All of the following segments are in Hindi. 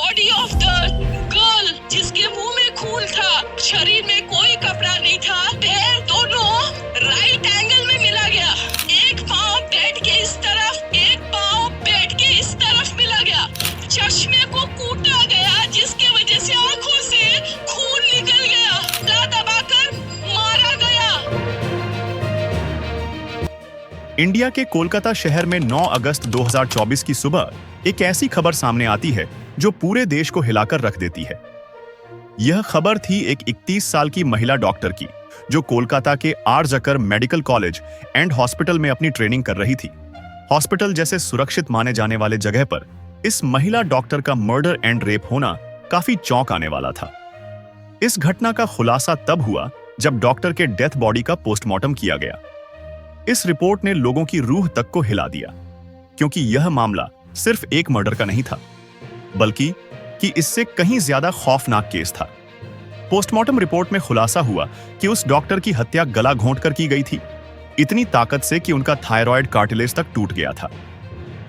बॉडी ऑफ द गर्ल जिसके मुंह में खून था, शरीर में कोई कपड़ा नहीं था, पैर दोनों राइट एंगल में मिला गया। एक पाँव बेड के इस तरफ, एक पाँव बेड के इस तरफ मिला गया। चश्मे को कूटा गया जिसके वजह से आंखों से खून निकल गया। गला दबाकर मारा गया। इंडिया के कोलकाता शहर में 9 अगस्त 2024 की सुबह एक ऐसी खबर सामने आती है जो पूरे देश को हिलाकर रख देती है। यह खबर थी एक 31 साल की महिला डॉक्टर की, जो कोलकाता के आर जकर मेडिकल कॉलेज एंड हॉस्पिटल में अपनी ट्रेनिंग कर रही थी। हॉस्पिटल जैसे सुरक्षित माने जाने वाले जगह पर इस महिला डॉक्टर का मर्डर एंड रेप होना काफी चौंक आने वाला था। इस घटना का खुलासा तब हुआ जब डॉक्टर के डेथ बॉडी का पोस्टमार्टम किया गया। इस रिपोर्ट ने लोगों की रूह तक को हिला दिया, क्योंकि यह मामला सिर्फ एक मर्डर का नहीं था, बल्कि कि इससे कहीं ज्यादा खौफनाक केस था। पोस्टमार्टम रिपोर्ट में खुलासा हुआ कि उस डॉक्टर की हत्या गला घोंटकर की गई थी, इतनी ताकत से कि उनका थायराइड कार्टिलेज तक टूट गया था।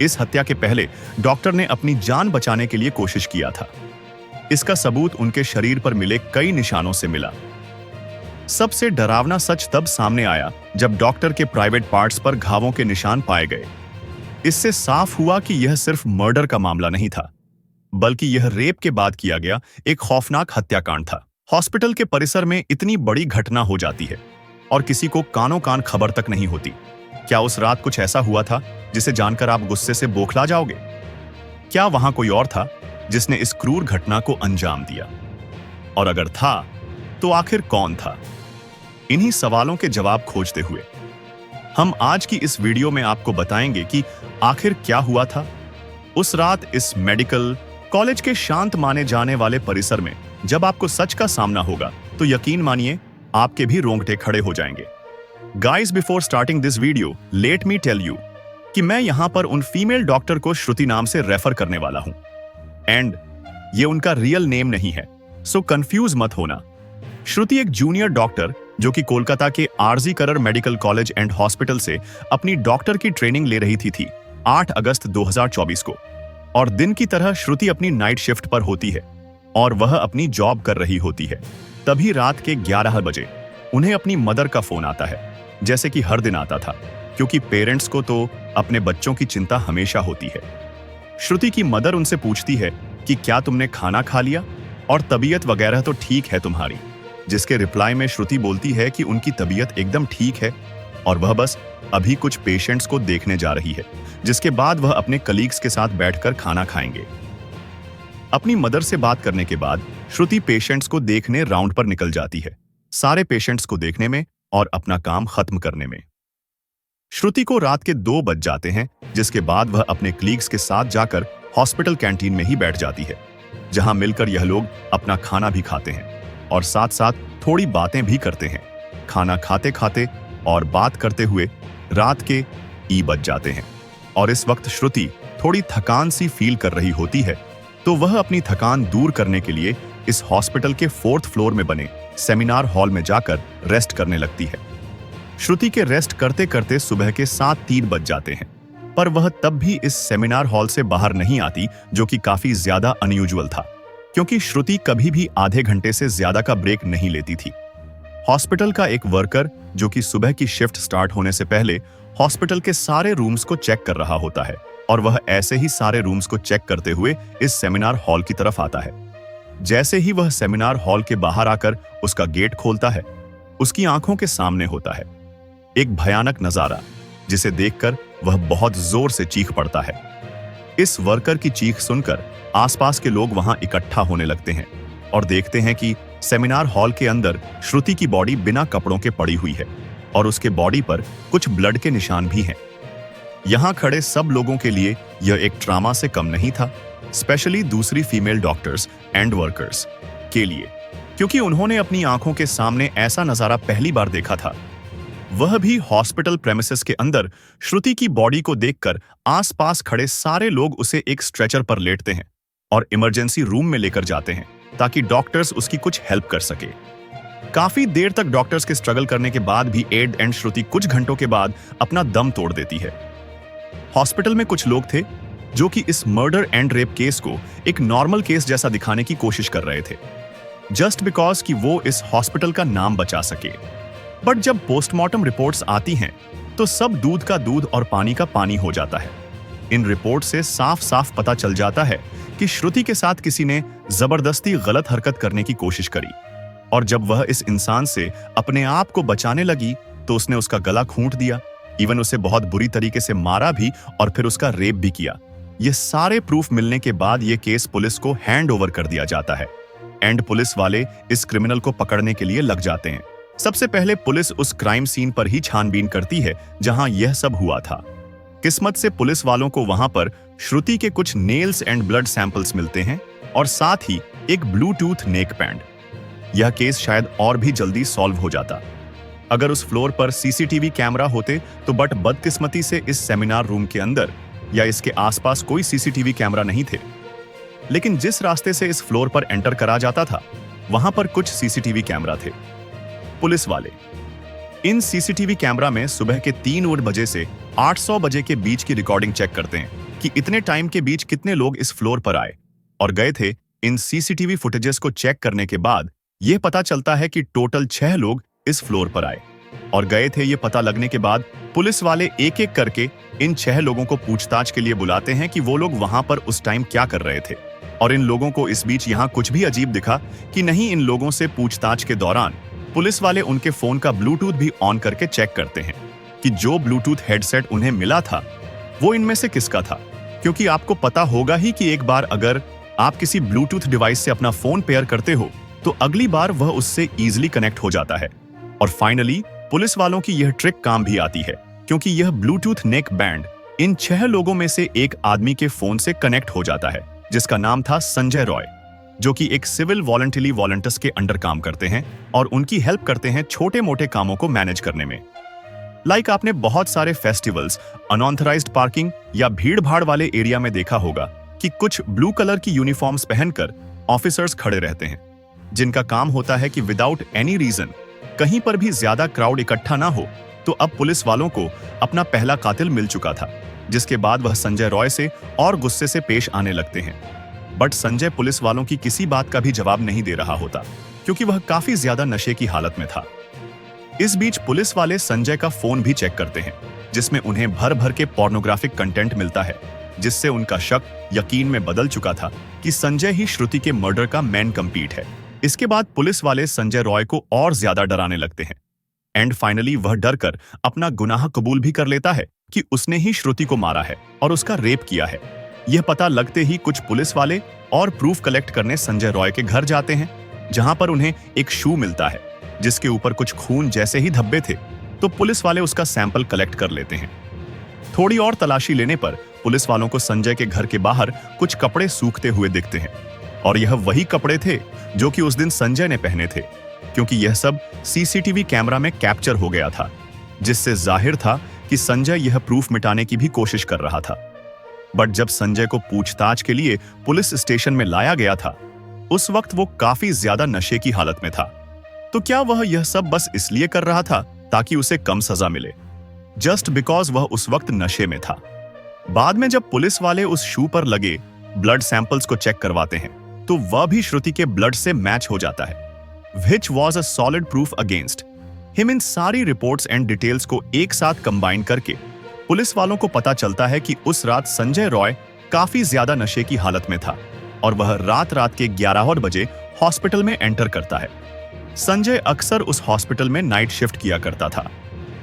इस हत्या के पहले डॉक्टर ने अपनी जान बचाने के लिए कोशिश किया था। इसका सबूत उनके शरीर पर मिले कई निशानों से मिला। सबसे डरावना सच तब सामने आया जब डॉक्टर के प्राइवेट पार्ट्स पर घावों के निशान पाए गए। इससे साफ हुआ कि यह सिर्फ मर्डर का मामला नहीं था, बल्कि यह रेप के बाद किया गया एक खौफनाक हत्याकांड था। हॉस्पिटल के परिसर में इतनी बड़ी घटना हो जाती है और किसी को कानों कान खबर तक नहीं होती। क्या उस रात कुछ ऐसा हुआ था जिसे जानकर आप गुस्से से बौखला जाओगे? क्या वहां कोई और था जिसने इस क्रूर घटना को अंजाम दिया? और अगर था, तो आखिर कौन था? इन्हीं सवालों के जवाब खोजते हुए हम आज की इस वीडियो में आपको बताएंगे कि आखिर क्या हुआ था उस रात इस मेडिकल कॉलेज के शांत माने जाने वाले परिसर में। जब आपको सच का सामना होगा तो यकीन मानिए आपके भी रोंगटे खड़े हो जाएंगे। Guys, before starting this video, let me tell you कि मैं यहां पर उन फीमेल डॉक्टर को श्रुति नाम से रेफर करने वाला हूं, एंड ये उनका रियल नेम नहीं है, सो कंफ्यूज मत होना। श्रुति एक जूनियर डॉक्टर जो कि कोलकाता के RG Kar medical college and hospital से अपनी डॉक्टर की ट्रेनिंग ले रही थी 8 अगस्त 2024 को। और दिन की तरह श्रुति अपनी नाइट शिफ्ट पर होती है और वह अपनी जॉब कर रही होती है। तभी रात के 11 बजे उन्हें अपनी मदर का फोन आता है, जैसे कि हर दिन आता था, क्योंकि पेरेंट्स को तो अपने बच्चों की चिंता हमेशा होती है। श्रुति की मदर उनसे पूछती है कि क्या तुमने खाना खा लिया और तबीयत वगैरह तो ठीक है तुम्हारी? जिसके रिप्लाई में श्रुति बोलती है कि उनकी तबीयत एकदम ठीक है और वह बस अभी कुछ पेशेंट्स को देखने जा रही है, जिसके बाद वह अपने कलीग्स के साथ बैठकर खाना खाएंगे। अपनी मदर से बात करने के बाद श्रुति पेशेंट्स को देखने राउंड पर निकल जाती है, सारे पेशेंट्स को देखने में और अपना काम खत्म करने में। श्रुति को रात के 2 बज जाते हैं, जिसके बाद वह अपने कलीग्स के साथ जाकर हॉस्पिटल कैंटीन में ही बैठ जाती है, जहां मिलकर यह लोग अपना खाना भी खाते हैं और साथ साथ थोड़ी बातें भी करते हैं। खाना खाते खाते और बात करते हुए रात के बज जाते हैं और इस वक्त श्रुति थोड़ी थकान सी फील कर रही होती है, तो वह अपनी थकान दूर करने के लिए इस हॉस्पिटल के 4th फ्लोर में बने सेमिनार हॉल में जाकर रेस्ट करने लगती है। श्रुति के रेस्ट करते करते सुबह के 7:03 बज जाते हैं, पर वह तब भी इस सेमिनार हॉल से बाहर नहीं आती, जो कि काफी ज्यादा अनयूजुअल था, क्योंकि श्रुति कभी भी आधे घंटे से ज्यादा का ब्रेक नहीं लेती थी। हॉस्पिटल का एक वर्कर जो कि सुबह की शिफ्ट स्टार्ट होने से पहले हॉस्पिटल के सारे रूम्स को चेक कर रहा होता है, और वह ऐसे ही सारे रूम्स को चेक करते हुए इस सेमिनार हॉल की तरफ आता है। जैसे ही वह सेमिनार हॉल के बाहर आकर उसका गेट खोलता है, उसकी आंखों के सामने होता है एक भयानक नजारा, जिसे देखकर वह बहुत जोर से चीख पड़ता है। इस वर्कर की चीख सुनकर आसपास के लोग वहां इकट्ठा होने लगते हैं और देखते हैं कि सेमिनार हॉल के अंदर श्रुति की बॉडी बिना कपड़ों के पड़ी हुई है और उसके बॉडी पर कुछ ब्लड के निशान भी हैं। यहां खड़े सब लोगों के लिए यह एक ट्रामा से कम नहीं था, स्पेशली दूसरी फीमेल डॉक्टर्स एंड वर्कर्स के लिए, क्योंकि उन्होंने अपनी आंखों के सामने ऐसा नजारा पहली बार देखा था। वह भी हॉस्पिटल प्रेमिसेस के अंदर। श्रुति की बॉडी को देखकर आसपास खड़े सारे लोग उसे एक स्ट्रेचर पर लेटते हैं और इमरजेंसी रूम में लेकर जाते हैं ताकि डॉक्टर्स उसकी कुछ हेल्प कर सके। काफी देर तक डॉक्टर्स के स्ट्रगल करने के बाद भी एड एंड श्रुति कुछ घंटों के बाद अपना दम तोड़ देती है। हॉस्पिटल में कुछ लोग थे जो कि इस मर्डर एंड रेप केस को एक नॉर्मल केस जैसा दिखाने की कोशिश कर रहे थे, जस्ट बिकॉज कि वो इस हॉस्पिटल का नाम बचा सके। बट जब पोस्टमार्टम रिपोर्ट्स आती हैं तो सब दूध का दूध और पानी का पानी हो जाता है। इन रिपोर्ट से साफ साफ पता चल जाता है कि श्रुति के साथ किसी ने जबरदस्ती गलत हरकत करने की कोशिश करी, और जब वह इस इंसान से अपने आप को बचाने लगी तो उसने उसका गला घूंट दिया, इवन उसे बहुत बुरी तरीके से मारा भी और फिर उसका रेप भी किया। ये सारे प्रूफ मिलने के बाद ये केस पुलिस को हैंड ओवर कर दिया जाता है एंड पुलिस वाले इस क्रिमिनल को पकड़ने के लिए लग जाते हैं। सबसे पहले पुलिस उस क्राइम सीन पर ही छानबीन करती है जहां यह सब हुआ था। किस्मत से पुलिस वालों को वहां पर श्रुति के कुछ नेल्स एंड ब्लड सैंपल्स मिलते हैं और साथ ही एक ब्लूटूथ नेक बैंड। यह केस शायद और भी जल्दी सॉल्व हो जाता अगर उस फ्लोर पर सीसीटीवी कैमरा होते तो, बट बदकिस्मती से इस सेमिनार रूम के अंदर या इसके आसपास कोई सीसीटीवी कैमरा नहीं थे। लेकिन जिस रास्ते से इस फ्लोर पर एंटर करा जाता था वहां पर कुछ सीसीटीवी कैमरा थे। पुलिस वाले इन सीसीटीवी कैमरा में सुबह के 3 बजे से 800 बजे के बीच की रिकॉर्डिंग चेक करते हैं कि इतने टाइम के बीच कितने लोग इस फ्लोर पर आए और गए थे। इन सीसीटीवी फुटेजेस को चेक करने के बाद यह पता चलता है कि टोटल 6 लोग इस फ्लोर पर आए और गए थे। ये पता लगने के बाद पुलिस वाले एक एक करके इन 6 लोगों को पूछताछ के लिए बुलाते हैं कि वो लोग वहां पर उस टाइम क्या कर रहे थे। और इन लोगों को इस बीच यहां कुछ भी अजीब दिखा कि नहीं। इन लोगों से पूछताछ के दौरान पुलिस वाले उनके फोन का ब्लूटूथ भी ऑन करके चेक करते हैं कि जो ब्लूटूथ हेडसेट उन्हें मिला था वो इनमें से किसका था, क्योंकि आपको पता होगा ही कि एक बार अगर आप किसी ब्लूटूथ डिवाइस से अपना फोन पेयर करते हो तो अगली बार वह उससे इजीली कनेक्ट हो जाता है। और फाइनली पुलिस वालों की यह ट्रिक काम भी आती है, क्योंकि यह ब्लूटूथ नेक बैंड इन 6 लोगों में से एक आदमी के फोन से कनेक्ट हो जाता है, जिसका नाम था संजय रॉय, जो कि एक सिविल वॉलंटर्स के अंडर काम करते हैं और उनकी हेल्प करते हैं छोटे मोटे कामों को मैनेज करने में। लाइक आपने बहुत सारे फेस्टिवल्स, अनऑथराइज्ड पार्किंग या भीड़ भाड़ वाले एरिया में देखा होगा कि कुछ ब्लू कलर की यूनिफॉर्म्स पहनकर ऑफिसर्स खड़े रहते हैं, जिनका काम होता है कि विदाउट एनी रीजन कहीं पर भी ज्यादा क्राउड इकट्ठा ना हो। तो अब पुलिस वालों को अपना पहला कातिल मिल चुका था, जिसके बाद वह संजय रॉय से और गुस्से से पेश आने लगते हैं। बट संजय पुलिस वालों की किसी बात का भी जवाब नहीं दे रहा होता, क्योंकि वह काफी ज्यादा नशे की हालत में था। इस बीच पुलिस वाले संजय का फोन भी चेक करते हैं, जिसमें उन्हें भर भर के पोर्नोग्राफिक कंटेंट मिलता है, जिससे उनका शक यकीन में बदल चुका था कि संजय ही श्रुति के मर्डर का मेन कंप्लीट है। इसके बाद पुलिस वाले संजय रॉय को और ज्यादा डराने लगते हैं एंड फाइनली वह डर कर अपना गुनाह कबूल भी कर लेता है कि उसने ही श्रुति को मारा है और उसका रेप किया है। यह पता लगते ही कुछ पुलिस वाले और प्रूफ कलेक्ट करने संजय रॉय के घर जाते हैं, जहां पर उन्हें एक शू मिलता है जिसके ऊपर कुछ खून जैसे ही धब्बे थे। तो पुलिस वाले उसका सैंपल कलेक्ट कर लेते हैं। थोड़ी और तलाशी लेने पर पुलिस वालों को संजय के घर के बाहर कुछ कपड़े सूखते हुए दिखते हैं, और यह वही कपड़े थे जो कि उस दिन संजय ने पहने थे, क्योंकि यह सब सीसीटीवी कैमरा में कैप्चर हो गया था, जिससे जाहिर था कि संजय यह प्रूफ मिटाने की भी कोशिश कर रहा था। बट जब संजय को पूछताछ के लिए पुलिस स्टेशन में लाया गया था, उस वक्त वो काफी ज्यादा नशे की हालत में था। तो क्या वह यह सब बस इसलिए कर रहा था ताकि उसे कम सजा मिले, जस्ट बिकॉज वह उस वक्त नशे में था? बाद में जब पुलिस वाले उस शू पर लगे ब्लड सैंपल्स को चेक करवाते हैं तो वह भी श्रुति के ब्लड से मैच हो जाता है, which was a solid proof against him। इन सारी रिपोर्ट्स एंड डिटेल्स को एक साथ कंबाइन करके पुलिस वालों को पता चलता है कि उस रात संजय रॉय काफी ज्यादा नशे की हालत में था और वह रात के 11 बजे हॉस्पिटल में एंटर करता है। संजय अक्सर उस हॉस्पिटल में नाइट शिफ्ट किया करता था,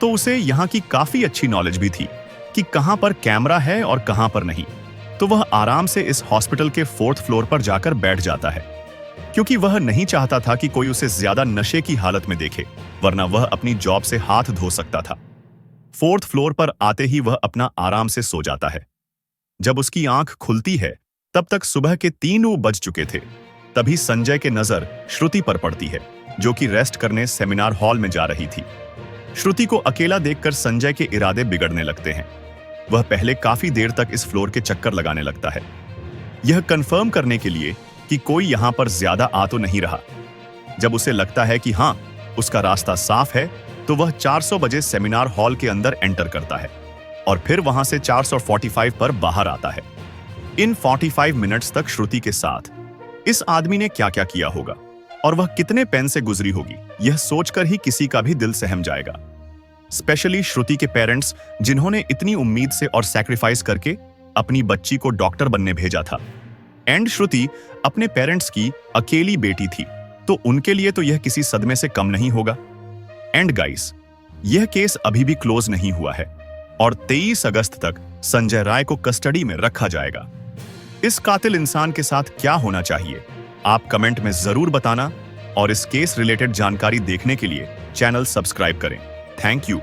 तो उसे यहाँ की काफी अच्छी नॉलेज भी थी कि कहां पर कैमरा है और कहां पर नहीं। तो वह आराम से इस हॉस्पिटल के 4th फ्लोर पर जाकर बैठ जाता है, क्योंकि वह नहीं चाहता था कि कोई उसे ज्यादा नशे की हालत में देखे, वरना वह अपनी जॉब से हाथ धो सकता था। 4th फ्लोर पर आते ही वह अपना आराम से सो जाता है। जब उसकी आंख खुलती है तब तक सुबह के 3 बज चुके थे। तभी संजय के नजर श्रुति पर पड़ती है, जो कि रेस्ट करने सेमिनार हॉल में जा रही थी। श्रुति को अकेला देखकर संजय के इरादे बिगड़ने लगते हैं। वह पहले काफी देर तक इस फ्लोर के चक्कर लगाने लगता है, यह कंफर्म करने के लिए कि कोई यहां पर ज्यादा आ तो नहीं रहा। जब उसे लगता है कि हां, उसका रास्ता साफ है, तो वह 400 बजे सेमिनार हॉल के अंदर एंटर करता है और फिर वहां से 445 पर बाहर आता है। इन 45 मिनट्स तक श्रुति के साथ इस आदमी ने क्या क्या किया होगा और वह कितने पेन से गुजरी होगी, यह सोचकर ही किसी का भी दिल सहम जाएगा। स्पेशली श्रुति के पेरेंट्स, जिन्होंने इतनी उम्मीद से और सैक्रिफाइस करके अपनी बच्ची को डॉक्टर बनने भेजा था। एंड श्रुति अपने पेरेंट्स की अकेली बेटी थी, तो उनके लिए तो यह किसी सदमे से कम नहीं होगा। एंड गाइस, यह केस अभी भी क्लोज नहीं हुआ है और 23 अगस्त तक संजय राय को कस्टडी में रखा जाएगा। इस कातिल इंसान के साथ क्या होना चाहिए, आप कमेंट में जरूर बताना और इस केस रिलेटेड जानकारी देखने के लिए चैनल सब्सक्राइब करें। Thank you.